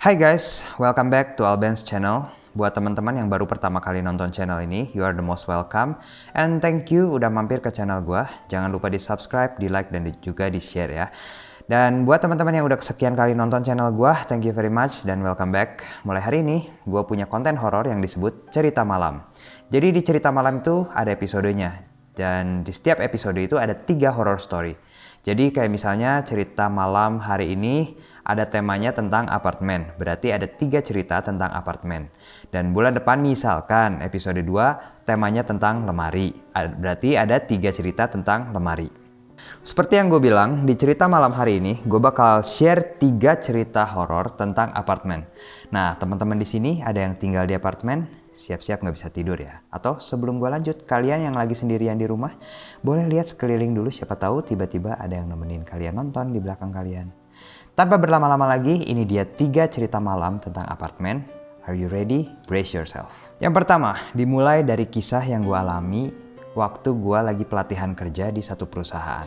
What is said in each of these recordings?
Hai guys, welcome back to Alben's channel. Buat teman-teman yang baru pertama kali nonton channel ini, you are the most welcome. And thank you udah mampir ke channel gua. Jangan lupa di subscribe, di like, dan juga di share ya. Dan buat teman-teman yang udah kesekian kali nonton channel gua, thank you very much dan welcome back. Mulai hari ini, gua punya konten horor yang disebut Cerita Malam. Jadi di Cerita Malam itu ada episodenya. Dan di setiap episode itu ada 3 horror story. Jadi kayak misalnya cerita malam hari ini ada temanya tentang apartemen. Berarti ada 3 cerita tentang apartemen. Dan bulan depan misalkan episode 2 temanya tentang lemari. Berarti ada 3 cerita tentang lemari. Seperti yang gue bilang, di cerita malam hari ini gue bakal share 3 cerita horor tentang apartemen. Nah, teman-teman di sini ada yang tinggal di apartemen, siap-siap nggak bisa tidur ya. Atau sebelum gue lanjut, kalian yang lagi sendirian di rumah, boleh lihat sekeliling dulu, siapa tahu tiba-tiba ada yang nemenin kalian nonton di belakang kalian. Tanpa berlama-lama lagi, ini dia 3 cerita malam tentang apartemen. Are you ready? Brace yourself. Yang pertama, dimulai dari kisah yang gue alami waktu gue lagi pelatihan kerja di satu perusahaan.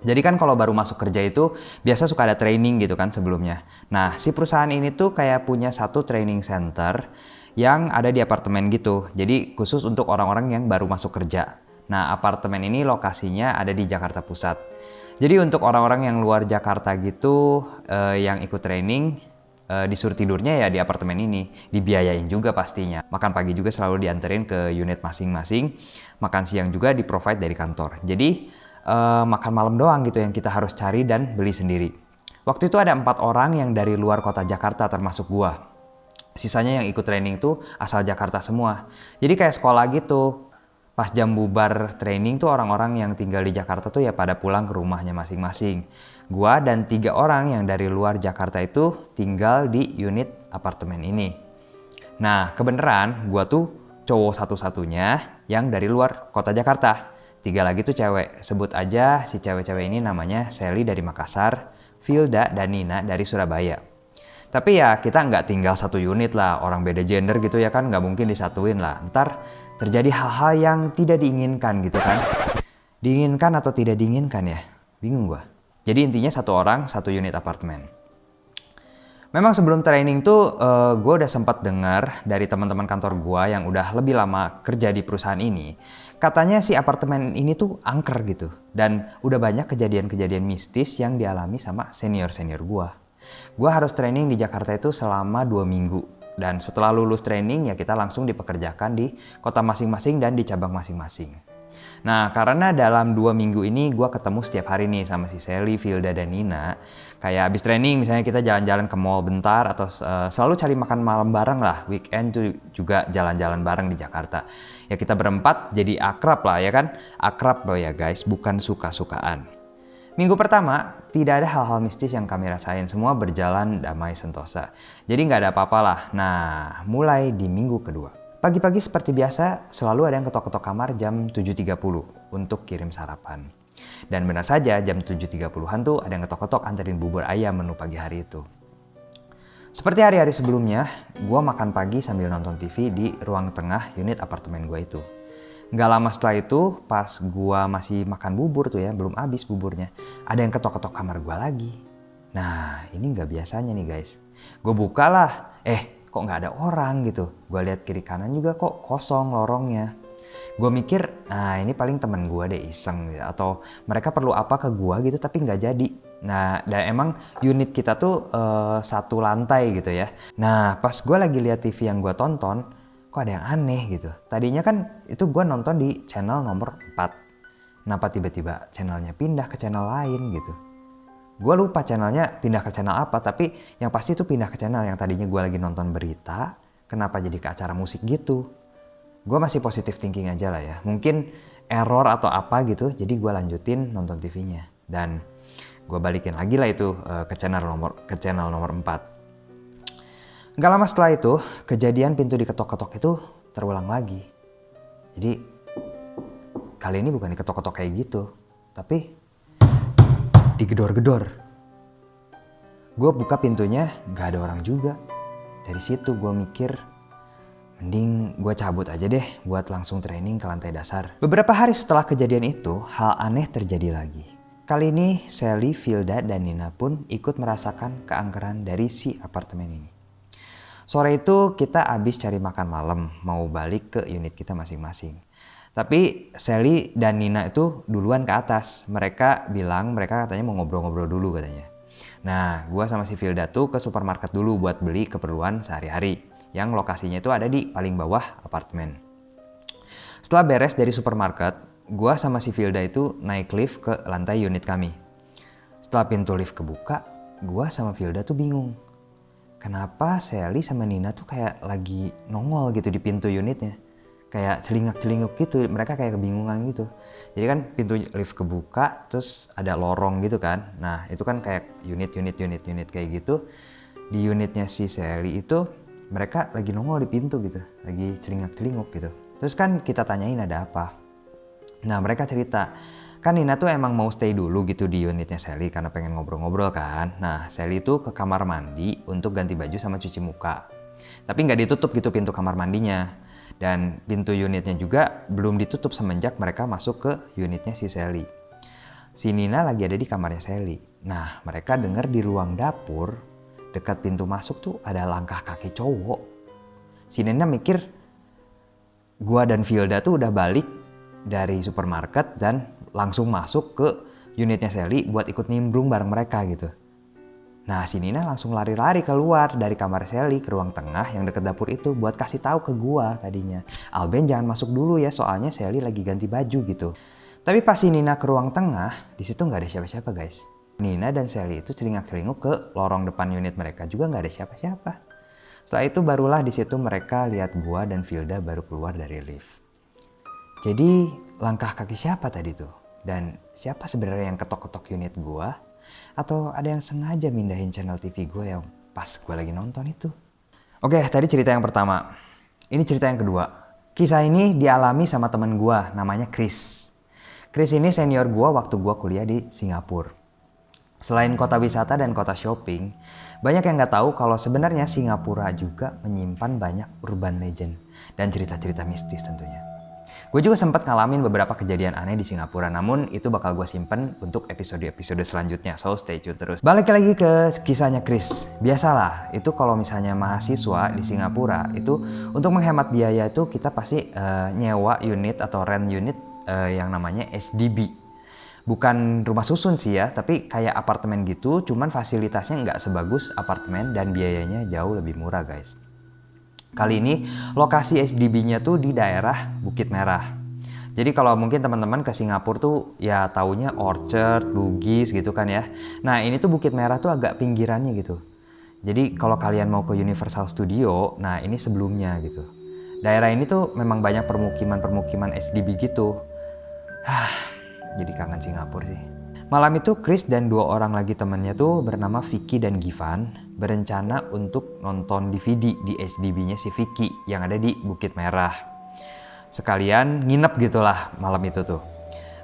Jadi kan kalau baru masuk kerja itu biasa suka ada training gitu kan sebelumnya. Nah, si perusahaan ini tuh kayak punya satu training center yang ada di apartemen gitu. Jadi khusus untuk orang-orang yang baru masuk kerja. Nah, apartemen ini lokasinya ada di Jakarta Pusat. Jadi untuk orang-orang yang luar Jakarta gitu yang ikut training, disuruh tidurnya ya di apartemen ini. Dibiayain juga pastinya. Makan pagi juga selalu dianterin ke unit masing-masing. Makan siang juga di-provide dari kantor. Jadi makan malam doang gitu yang kita harus cari dan beli sendiri. Waktu itu ada 4 orang yang dari luar kota Jakarta termasuk gua. Sisanya yang ikut training tuh asal Jakarta semua. Jadi kayak sekolah gitu. Pas jam bubar training tuh orang-orang yang tinggal di Jakarta tuh ya pada pulang ke rumahnya masing-masing. Gua dan 3 orang yang dari luar Jakarta itu tinggal di unit apartemen ini. Nah, kebenaran gua tuh cowok satu-satunya yang dari luar kota Jakarta. 3 lagi tuh cewek. Sebut aja si cewek-cewek ini namanya Sally dari Makassar, Vilda dan Nina dari Surabaya. Tapi ya kita nggak tinggal satu unit lah, orang beda gender gitu ya kan, nggak mungkin disatuin lah. Ntar terjadi hal-hal yang tidak diinginkan gitu kan. Diinginkan atau tidak diinginkan ya? Bingung gua. Jadi intinya 1 orang, 1 unit apartemen. Memang sebelum training tuh gue udah sempat dengar dari teman-teman kantor gue yang udah lebih lama kerja di perusahaan ini. Katanya si apartemen ini tuh angker gitu. Dan udah banyak kejadian-kejadian mistis yang dialami sama senior-senior gue. Gue harus training di Jakarta itu selama 2 minggu. Dan setelah lulus training ya kita langsung dipekerjakan di kota masing-masing dan di cabang masing-masing. Nah, karena dalam 2 minggu ini gue ketemu setiap hari nih sama si Sally, Vilda, dan Nina. Kayak abis training misalnya kita jalan-jalan ke mall bentar atau selalu cari makan malam bareng lah. Weekend tuh juga jalan-jalan bareng di Jakarta. Ya kita berempat jadi akrab lah ya kan. Akrab loh ya guys, bukan suka-sukaan. Minggu pertama tidak ada hal-hal mistis yang kami rasain. Semua berjalan damai sentosa. Jadi nggak ada apa-apa lah. Nah, mulai di minggu kedua. Pagi-pagi seperti biasa selalu ada yang ketok-ketok kamar jam 7.30 untuk kirim sarapan. Dan benar saja jam 7.30-an tuh ada yang ketok-ketok anterin bubur ayam menu pagi hari itu. Seperti hari-hari sebelumnya, gue makan pagi sambil nonton TV di ruang tengah unit apartemen gue itu. Gak lama setelah itu, pas gue masih makan bubur tuh ya, belum habis buburnya, ada yang ketok-ketok kamar gue lagi. Nah, ini gak biasanya nih guys. Gue buka lah, kok nggak ada orang gitu. Gue lihat kiri kanan juga kok kosong lorongnya. Gue mikir, nah ini paling temen gue deh iseng gitu. Atau mereka perlu apa ke gue gitu tapi nggak jadi. Nah, dan emang unit kita tuh 1 lantai gitu ya. Nah, pas gue lagi lihat TV yang gue tonton, kok ada yang aneh gitu. Tadinya kan itu gue nonton di channel nomor 4. Kenapa tiba-tiba channelnya pindah ke channel lain gitu. Gue lupa channelnya pindah ke channel apa, tapi yang pasti itu pindah ke channel yang tadinya gue lagi nonton berita, kenapa jadi ke acara musik gitu. Gue masih positive thinking aja lah ya, mungkin error atau apa gitu, jadi gue lanjutin nonton TV-nya. Dan gue balikin lagi lah itu ke channel nomor 4. Gak lama setelah itu, kejadian pintu diketok-ketok itu terulang lagi. Jadi kali ini bukan diketok-ketok kayak gitu, tapi digedor-gedor. Gue buka pintunya, gak ada orang juga. Dari situ gue mikir, mending gue cabut aja deh buat langsung training ke lantai dasar. Beberapa hari setelah kejadian itu, hal aneh terjadi lagi. Kali ini Sally, Vilda, dan Nina pun ikut merasakan keangkeran dari si apartemen ini. Sore itu kita habis cari makan malam, mau balik ke unit kita masing-masing. Tapi Sally dan Nina itu duluan ke atas. Mereka bilang mereka katanya mau ngobrol-ngobrol dulu katanya. Nah, gua sama si Vilda tuh ke supermarket dulu buat beli keperluan sehari-hari. Yang lokasinya itu ada di paling bawah apartemen. Setelah beres dari supermarket, gua sama si Vilda itu naik lift ke lantai unit kami. Setelah pintu lift kebuka, gua sama Vilda tuh bingung. Kenapa Sally sama Nina tuh kayak lagi nongol gitu di pintu unitnya. Kayak celingak-celinguk gitu, mereka kayak kebingungan gitu. Jadi kan pintu lift kebuka, terus ada lorong gitu kan. Nah itu kan kayak unit kayak gitu. Di unitnya si Sally itu mereka lagi nongol di pintu gitu, lagi celingak-celinguk gitu. Terus kan kita tanyain ada apa. Nah mereka cerita, kan Nina tuh emang mau stay dulu gitu di unitnya Sally karena pengen ngobrol-ngobrol kan. Nah Sally tuh ke kamar mandi untuk ganti baju sama cuci muka. Tapi nggak ditutup gitu pintu kamar mandinya. Dan pintu unitnya juga belum ditutup semenjak mereka masuk ke unitnya si Sally. Si Nina lagi ada di kamarnya Sally. Nah mereka dengar di ruang dapur dekat pintu masuk tuh ada langkah kaki cowok. Si Nina mikir gua dan Vilda tuh udah balik dari supermarket dan langsung masuk ke unitnya Sally buat ikut nimbrung bareng mereka gitu. Nah si Nina langsung lari-lari keluar dari kamar Sally ke ruang tengah yang deket dapur itu buat kasih tahu ke gua tadinya. Alben jangan masuk dulu ya soalnya Sally lagi ganti baju gitu. Tapi pas si Nina ke ruang tengah, di situ nggak ada siapa-siapa guys. Nina dan Sally itu celingak-celinguk ke lorong depan unit mereka juga nggak ada siapa-siapa. Setelah itu barulah di situ mereka lihat gua dan Vilda baru keluar dari lift. Jadi langkah kaki siapa tadi tuh? Dan siapa sebenarnya yang ketok-ketok unit gua? Atau ada yang sengaja mindahin channel TV gue yang pas gue lagi nonton itu. Oke, tadi cerita yang pertama. Ini cerita yang kedua. Kisah ini dialami sama temen gue namanya Chris. Chris ini senior gue waktu gue kuliah di Singapura. Selain kota wisata dan kota shopping, banyak yang gak tahu kalau sebenarnya Singapura juga menyimpan banyak urban legend dan cerita-cerita mistis tentunya. Gue juga sempat ngalamin beberapa kejadian aneh di Singapura, namun itu bakal gue simpen untuk episode-episode selanjutnya, so stay tune terus. Balik lagi ke kisahnya Chris. Biasalah, itu kalau misalnya mahasiswa di Singapura, itu untuk menghemat biaya itu kita pasti nyewa unit atau rent unit yang namanya SDB. Bukan rumah susun sih ya, tapi kayak apartemen gitu, cuman fasilitasnya nggak sebagus apartemen dan biayanya jauh lebih murah guys. Kali ini lokasi SDB-nya tuh di daerah Bukit Merah. Jadi kalau mungkin teman-teman ke Singapura tuh ya taunya Orchard, Bugis gitu kan ya. Nah ini tuh Bukit Merah tuh agak pinggirannya gitu. Jadi kalau kalian mau ke Universal Studio, nah ini sebelumnya gitu. Daerah ini tuh memang banyak permukiman SDB gitu. Jadi kangen Singapura sih. Malam itu Chris dan 2 orang lagi temennya tuh bernama Vicky dan Givan berencana untuk nonton DVD di SDB-nya si Vicky yang ada di Bukit Merah. Sekalian nginep gitulah malam itu tuh.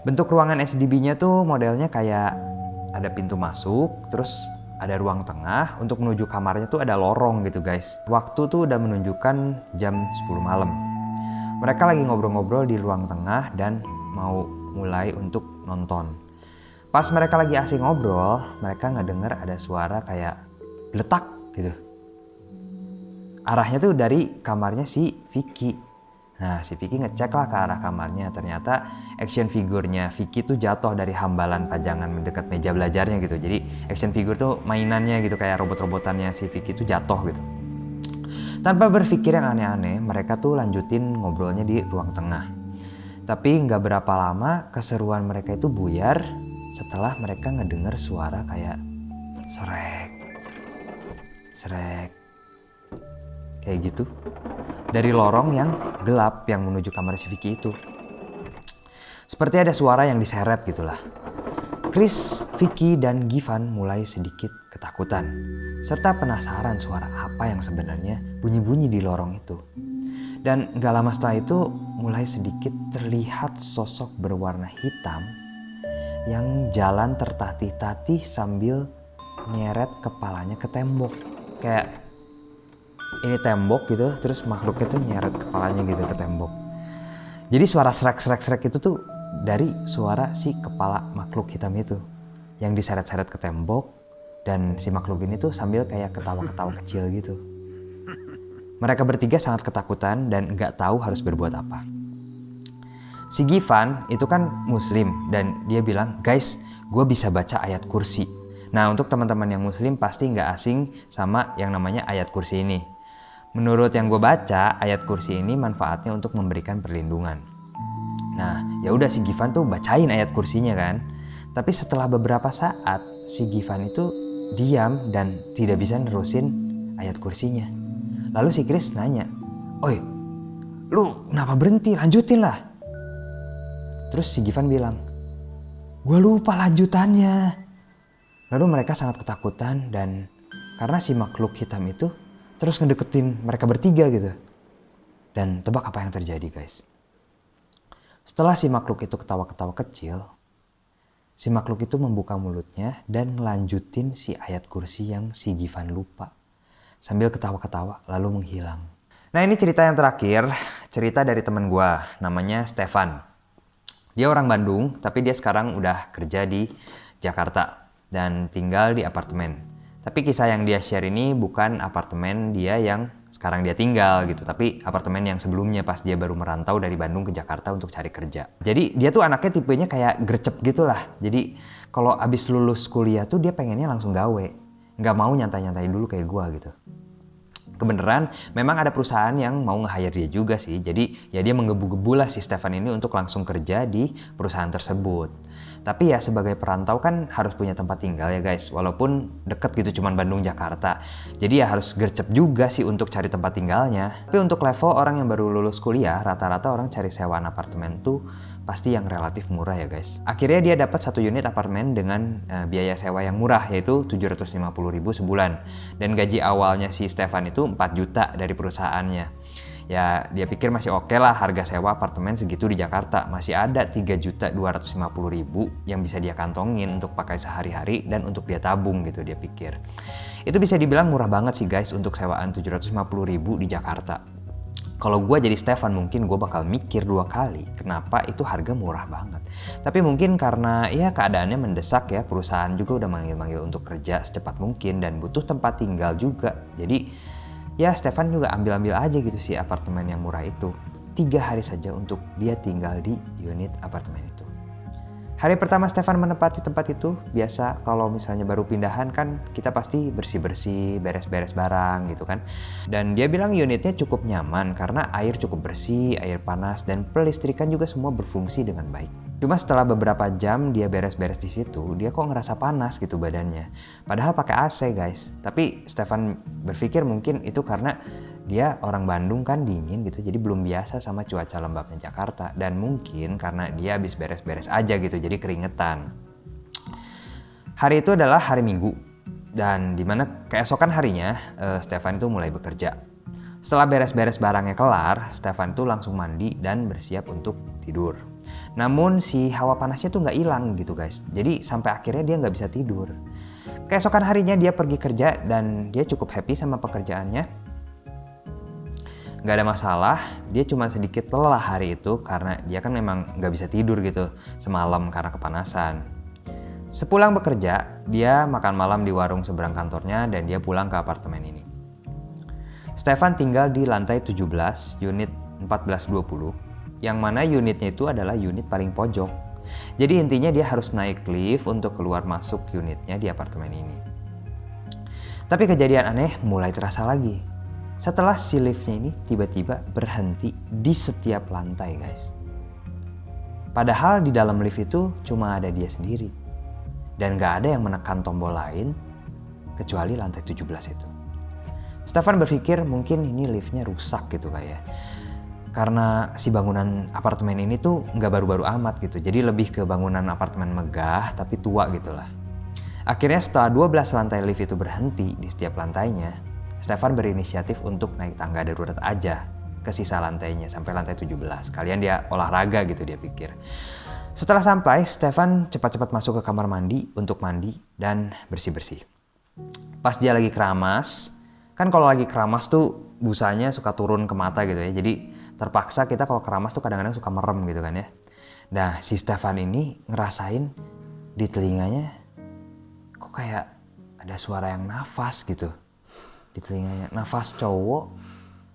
Bentuk ruangan SDB-nya tuh modelnya kayak ada pintu masuk, terus ada ruang tengah, untuk menuju kamarnya tuh ada lorong gitu guys. Waktu tuh udah menunjukkan jam 10 malam. Mereka lagi ngobrol-ngobrol di ruang tengah dan mau mulai untuk nonton. Pas mereka lagi asik ngobrol, mereka ngedenger ada suara kayak letak gitu. Arahnya tuh dari kamarnya si Vicky. Nah si Vicky ngecek lah ke arah kamarnya. Ternyata action figurnya Vicky tuh jatuh dari hambalan pajangan mendekat meja belajarnya gitu. Jadi action figure tuh mainannya gitu, kayak robot-robotannya si Vicky tuh jatuh gitu. Tanpa berpikir yang aneh-aneh, mereka tuh lanjutin ngobrolnya di ruang tengah. Tapi nggak berapa lama keseruan mereka itu buyar setelah mereka ngedenger suara kayak srek kayak gitu dari lorong yang gelap yang menuju kamar si Vicky itu. Seperti ada suara yang diseret gitulah. Chris, Vicky, dan Givan mulai sedikit ketakutan serta penasaran suara apa yang sebenarnya bunyi-bunyi di lorong itu. Dan gak lama setelah itu mulai sedikit terlihat sosok berwarna hitam yang jalan tertatih-tatih sambil nyeret kepalanya ke tembok. Kayak ini tembok gitu, terus makhluknya tuh nyeret kepalanya gitu ke tembok. Jadi suara srek itu tuh dari suara si kepala makhluk hitam itu. yang diseret-seret ke tembok, dan si makhluk ini tuh sambil kayak ketawa-ketawa kecil gitu. Mereka bertiga sangat ketakutan dan nggak tahu harus berbuat apa. Si Givan itu kan muslim dan dia bilang, guys, gue bisa baca ayat kursi. Nah, untuk teman-teman yang muslim pasti nggak asing sama yang namanya ayat kursi ini. Menurut yang gue baca, ayat kursi ini manfaatnya untuk memberikan perlindungan. Nah, ya udah si Givan tuh bacain ayat kursinya kan. Tapi setelah beberapa saat, si Givan itu diam dan tidak bisa nerusin ayat kursinya. Lalu si Chris nanya, "Oi, lu kenapa berhenti? Lanjutin lah." Terus si Givan bilang, "Gue lupa lanjutannya." Lalu mereka sangat ketakutan dan karena si makhluk hitam itu terus ngedeketin mereka bertiga gitu. Dan tebak apa yang terjadi, guys? Setelah si makhluk itu ketawa-ketawa kecil, si makhluk itu membuka mulutnya dan ngelanjutin si ayat kursi yang si Givan lupa. Sambil ketawa-ketawa lalu menghilang. Nah, ini cerita yang terakhir, cerita dari teman gue, namanya Stefan. Dia orang Bandung, tapi dia sekarang udah kerja di Jakarta dan tinggal di apartemen. Tapi kisah yang dia share ini bukan apartemen dia yang sekarang dia tinggal gitu, tapi apartemen yang sebelumnya pas dia baru merantau dari Bandung ke Jakarta untuk cari kerja. Jadi dia tuh anaknya tipenya kayak gercep gitu lah. Jadi kalau abis lulus kuliah tuh dia pengennya langsung gawe. Nggak mau nyantai-nyantai dulu kayak gua gitu. Kebeneran memang ada perusahaan yang mau nge-hire dia juga sih. Jadi ya dia menggebu-gebu lah si Stefan ini untuk langsung kerja di perusahaan tersebut. Tapi ya sebagai perantau kan harus punya tempat tinggal ya guys. Walaupun deket gitu cuman Bandung Jakarta. Jadi ya harus gercep juga sih untuk cari tempat tinggalnya. Tapi untuk level orang yang baru lulus kuliah, rata-rata orang cari sewaan apartemen tuh pasti yang relatif murah ya guys. Akhirnya dia dapat satu unit apartemen dengan biaya sewa yang murah, yaitu 750.000 sebulan. Dan gaji awalnya si Stefan itu 4 juta dari perusahaannya. Ya dia pikir masih oke lah harga sewa apartemen segitu di Jakarta. Masih ada 3.250.000 yang bisa dia kantongin untuk pakai sehari-hari dan untuk dia tabung gitu dia pikir. Itu bisa dibilang murah banget sih guys untuk sewaan 750.000 di Jakarta. Kalau gue jadi Stefan mungkin gue bakal mikir 2 kali kenapa itu harga murah banget. Tapi mungkin karena ya keadaannya mendesak ya, perusahaan juga udah manggil-manggil untuk kerja secepat mungkin dan butuh tempat tinggal juga. Jadi ya Stefan juga ambil-ambil aja gitu sih apartemen yang murah itu. 3 hari saja untuk dia tinggal di unit apartemen itu. Hari pertama Stefan menempati tempat itu, biasa kalau misalnya baru pindahan kan kita pasti bersih-bersih, beres-beres barang gitu kan. Dan dia bilang unitnya cukup nyaman karena air cukup bersih, air panas, dan pelistrikan juga semua berfungsi dengan baik. Cuma setelah beberapa jam dia beres-beres di situ, dia kok ngerasa panas gitu badannya. Padahal pakai AC guys. Tapi Stefan berpikir mungkin itu karena dia orang Bandung kan dingin gitu, jadi belum biasa sama cuaca lembabnya Jakarta. Dan mungkin karena dia habis beres-beres aja gitu, jadi keringetan. Hari itu adalah hari Minggu, dan dimana keesokan harinya Stefan itu mulai bekerja. Setelah beres-beres barangnya kelar, Stefan itu langsung mandi dan bersiap untuk tidur. Namun si hawa panasnya tuh nggak hilang gitu guys, jadi sampai akhirnya dia nggak bisa tidur. Keesokan harinya dia pergi kerja dan dia cukup happy sama pekerjaannya. Gak ada masalah, dia cuma sedikit lelah hari itu karena dia kan memang gak bisa tidur gitu semalam karena kepanasan. Sepulang bekerja, dia makan malam di warung seberang kantornya dan dia pulang ke apartemen ini. Stefan tinggal di lantai 17, unit 1420, yang mana unitnya itu adalah unit paling pojok. Jadi intinya dia harus naik lift untuk keluar masuk unitnya di apartemen ini. Tapi kejadian aneh mulai terasa lagi. Setelah si liftnya ini tiba-tiba berhenti di setiap lantai guys. Padahal di dalam lift itu cuma ada dia sendiri. Dan gak ada yang menekan tombol lain kecuali lantai 17 itu. Stefan berpikir mungkin ini liftnya rusak gitu kayak. Karena si bangunan apartemen ini tuh gak baru-baru amat gitu. Jadi lebih ke bangunan apartemen megah tapi tua gitu lah. Akhirnya setelah 12 lantai lift itu berhenti di setiap lantainya, Stefan berinisiatif untuk naik tangga darurat aja ke sisa lantainya sampai lantai 17. Kalian dia olahraga gitu dia pikir. Setelah sampai, Stefan cepat-cepat masuk ke kamar mandi untuk mandi dan bersih-bersih. Pas dia lagi keramas, kan kalau lagi keramas tuh busanya suka turun ke mata gitu ya. Jadi terpaksa kita kalau keramas tuh kadang-kadang suka merem gitu kan ya. Nah si Stefan ini ngerasain di telinganya kok kayak ada suara yang nafas gitu di telinganya. Nafas cowok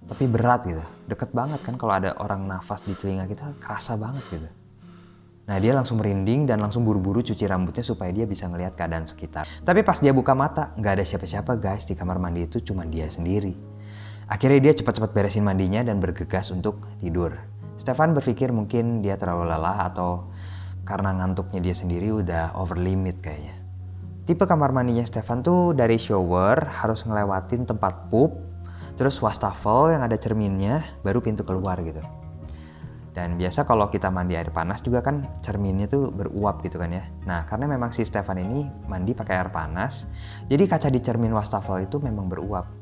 tapi berat gitu. Deket banget kan kalau ada orang nafas di telinga kita, kerasa banget gitu. Nah dia langsung merinding dan langsung buru-buru cuci rambutnya supaya dia bisa ngelihat keadaan sekitar. Tapi pas dia buka mata, nggak ada siapa-siapa guys di kamar mandi itu, cuma dia sendiri. Akhirnya dia cepat-cepat beresin mandinya dan bergegas untuk tidur. Stefan berpikir mungkin dia terlalu lelah atau karena ngantuknya dia sendiri udah over limit kayaknya. Tipe kamar mandinya Stefan tuh dari shower harus ngelewatin tempat pup, terus wastafel yang ada cerminnya, baru pintu keluar gitu. Dan biasa kalau kita mandi air panas juga kan cerminnya tuh beruap gitu kan ya. Nah karena memang si Stefan ini mandi pakai air panas, jadi kaca di cermin wastafel itu memang beruap.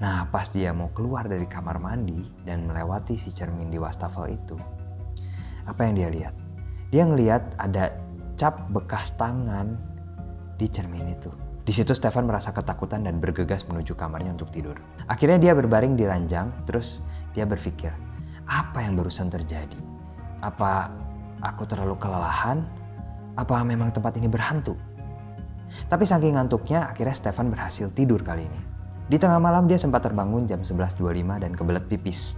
Nah pas dia mau keluar dari kamar mandi dan melewati si cermin di wastafel itu, apa yang dia lihat? Dia ngelihat ada cap bekas tangan di cermin itu. Di situ Stefan merasa ketakutan dan bergegas menuju kamarnya untuk tidur. Akhirnya dia berbaring di ranjang, terus dia berpikir, apa yang barusan terjadi? Apa aku terlalu kelelahan? Apa memang tempat ini berhantu? Tapi saking ngantuknya, akhirnya Stefan berhasil tidur kali ini. Di tengah malam dia sempat terbangun jam 11.25 dan kebelet pipis.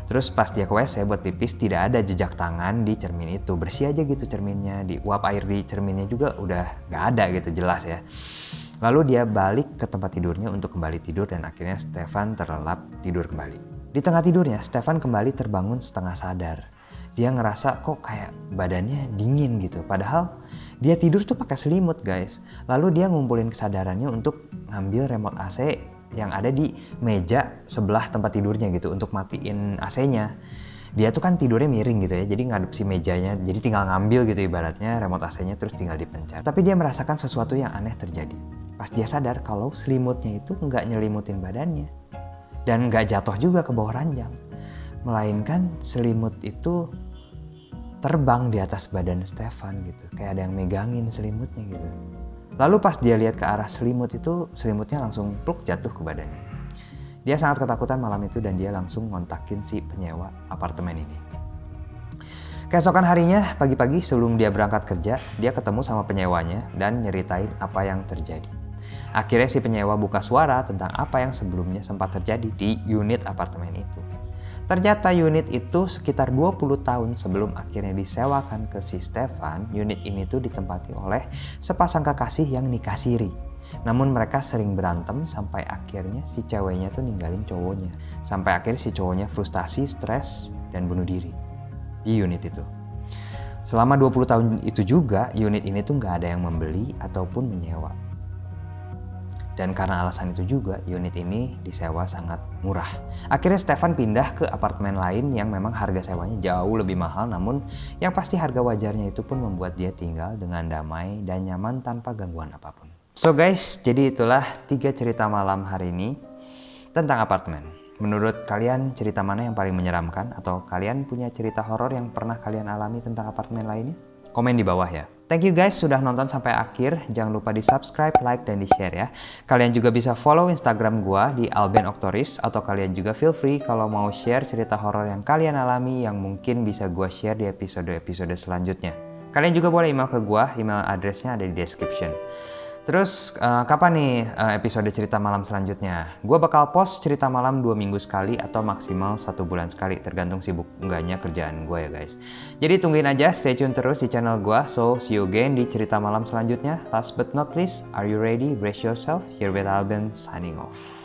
Terus pas dia ke WC buat pipis, tidak ada jejak tangan di cermin itu. Bersih aja gitu cerminnya, di uap air di cerminnya juga udah gak ada gitu, jelas ya. Lalu dia balik ke tempat tidurnya untuk kembali tidur dan akhirnya Stefan terlelap tidur kembali. Di tengah tidurnya, Stefan kembali terbangun setengah sadar. Dia ngerasa kok kayak badannya dingin gitu. Padahal dia tidur tuh pakai selimut guys. Lalu dia ngumpulin kesadarannya untuk ngambil remote AC yang ada di meja sebelah tempat tidurnya gitu untuk matiin AC-nya. Dia tuh kan tidurnya miring gitu ya, jadi ngadep si mejanya, jadi tinggal ngambil gitu ibaratnya remote AC-nya terus tinggal dipencet. Tapi dia merasakan sesuatu yang aneh terjadi. Pas dia sadar kalau selimutnya itu nggak nyelimutin badannya dan nggak jatuh juga ke bawah ranjang, melainkan selimut itu terbang di atas badan Stefan gitu, kayak ada yang megangin selimutnya gitu. Lalu pas dia lihat ke arah selimut itu, selimutnya langsung pluk jatuh ke badannya. Dia sangat ketakutan malam itu dan dia langsung ngontakin si penyewa apartemen ini. Keesokan harinya, pagi-pagi sebelum dia berangkat kerja, dia ketemu sama penyewanya dan nyeritain apa yang terjadi. Akhirnya si penyewa buka suara tentang apa yang sebelumnya sempat terjadi di unit apartemen itu. Ternyata unit itu sekitar 20 tahun sebelum akhirnya disewakan ke si Stefan, unit ini tuh ditempati oleh sepasang kekasih yang nikah siri. Namun mereka sering berantem sampai akhirnya si ceweknya tuh ninggalin cowoknya. Sampai akhirnya si cowoknya frustasi, stres, dan bunuh diri di unit itu. Selama 20 tahun itu juga unit ini tuh gak ada yang membeli ataupun menyewa. Dan karena alasan itu juga unit ini disewa sangat murah. Akhirnya Stefan pindah ke apartemen lain yang memang harga sewanya jauh lebih mahal, namun yang pasti harga wajarnya itu pun membuat dia tinggal dengan damai dan nyaman tanpa gangguan apapun. So guys, jadi itulah 3 cerita malam hari ini tentang apartemen. Menurut kalian cerita mana yang paling menyeramkan? Atau kalian punya cerita horor yang pernah kalian alami tentang apartemen lainnya? Komen di bawah ya. Thank you guys sudah nonton sampai akhir. Jangan lupa di subscribe, like, dan di share ya. Kalian juga bisa follow Instagram gua di Alben Oktoris. Atau kalian juga feel free kalau mau share cerita horor yang kalian alami yang mungkin bisa gua share di episode-episode selanjutnya. Kalian juga boleh email ke gua, email addressnya ada di description. Terus kapan nih episode cerita malam selanjutnya? Gue bakal post cerita malam 2 minggu sekali atau maksimal 1 bulan sekali, tergantung sibuk enggaknya kerjaan gue ya guys. Jadi tungguin aja, stay tune terus di channel gue. So see you again di cerita malam selanjutnya. Last but not least, are you ready? Brace yourself. Here with Alben signing off.